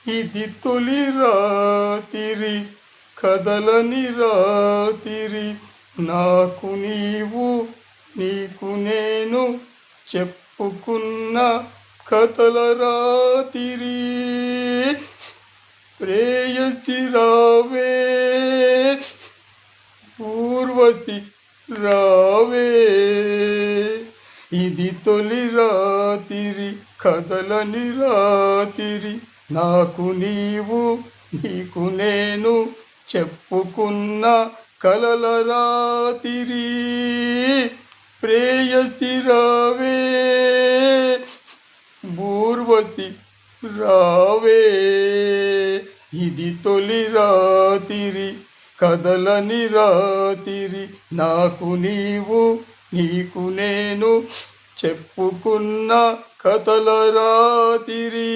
ఇది తొలి రాతిరి కదలని రాతిరి నాకు నీవు నీకు నేను చెప్పుకున్న కథల రాతిరి ప్రేయసి రావే ఊర్వశి రావే ఇది తొలి రాతిరి కదలని రాతిరి నాకు నీవు నీకు నేను చెప్పుకున్న కలల రాతిరి ప్రేయసి రావే ఊర్వశి రావే ఇది తొలి రాతిరి కదలని రాతిరి నాకు నీవు నీకు నేను చెప్పుకున్న కథల రాతిరి.